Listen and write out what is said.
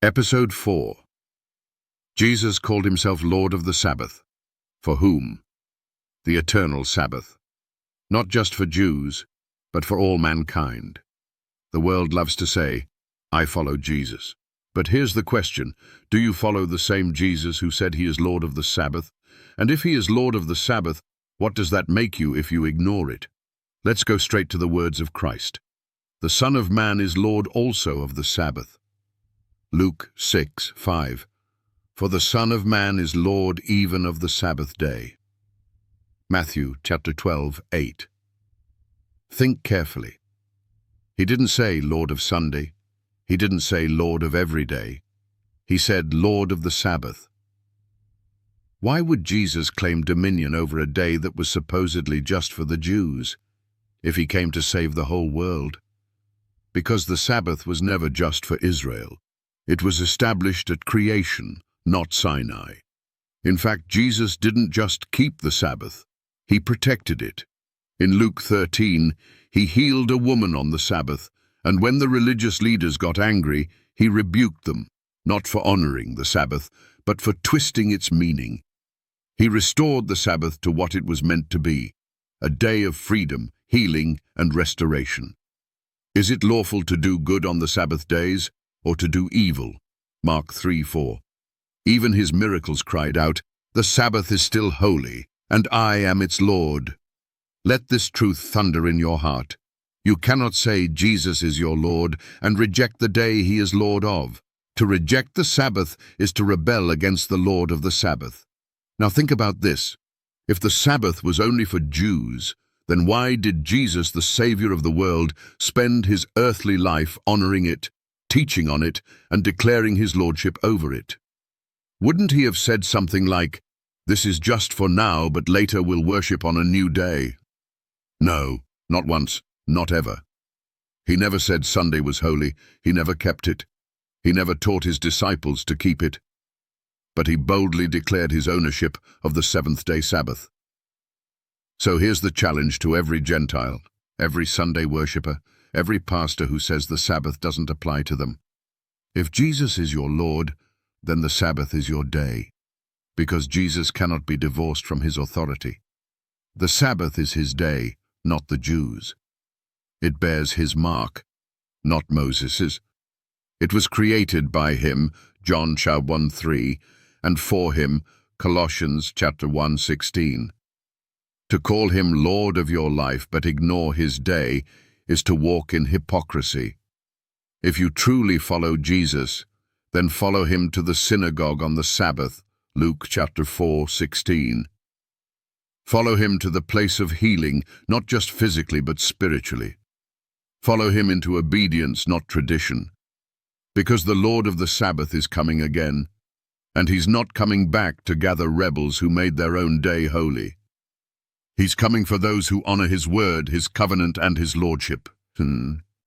Episode 4. Jesus called himself Lord of the Sabbath. For whom? The eternal Sabbath. Not just for Jews, but for all mankind. The world loves to say, I follow Jesus. But here's the question, do you follow the same Jesus who said he is Lord of the Sabbath? And if he is Lord of the Sabbath, what does that make you if you ignore it? Let's go straight to the words of Christ. The Son of Man is Lord also of the Sabbath. Luke 6:5. For the Son of Man is Lord even of the Sabbath day. Matthew chapter 12:8. Think carefully. He didn't say Lord of Sunday. He didn't say Lord of every day. He said Lord of the Sabbath. Why would Jesus claim dominion over a day that was supposedly just for the Jews, if he came to save the whole world? Because the Sabbath was never just for Israel. It was established at creation, not Sinai. In fact, Jesus didn't just keep the Sabbath, he protected it. In Luke 13, he healed a woman on the Sabbath, and when the religious leaders got angry, he rebuked them, not for honoring the Sabbath, but for twisting its meaning. He restored the Sabbath to what it was meant to be, a day of freedom, healing, and restoration. Is it lawful to do good on the Sabbath days, or to do evil? Mark 3:4. Even his miracles cried out, the Sabbath is still holy, and I am its Lord. Let this truth thunder in your heart. You cannot say Jesus is your Lord and reject the day he is Lord of. To reject the Sabbath is to rebel against the Lord of the Sabbath. Now think about this. If the Sabbath was only for Jews, then why did Jesus, the Savior of the world, spend his earthly life honoring it, teaching on it, and declaring his lordship over it? Wouldn't he have said something like, this is just for now, but later we'll worship on a new day? No, not once, not ever. He never said Sunday was holy, he never kept it. He never taught his disciples to keep it. But he boldly declared his ownership of the seventh-day Sabbath. So here's the challenge to every Gentile, every Sunday worshipper, every pastor who says the Sabbath doesn't apply to them. If Jesus is your Lord, then the Sabbath is your day, because Jesus cannot be divorced from his authority. The Sabbath is his day, not the Jews'. It bears his mark, not Moses's. It was created by him, John 1:3, and for him, Colossians 1:16. To call him Lord of your life but ignore his day is to walk in hypocrisy. If you truly follow Jesus, then follow him to the synagogue on the Sabbath, Luke 4:16. Follow him to the place of healing, not just physically but spiritually. Follow him into obedience, not tradition. Because the Lord of the Sabbath is coming again, and he's not coming back to gather rebels who made their own day holy. He's coming for those who honor his word, his covenant, and his lordship.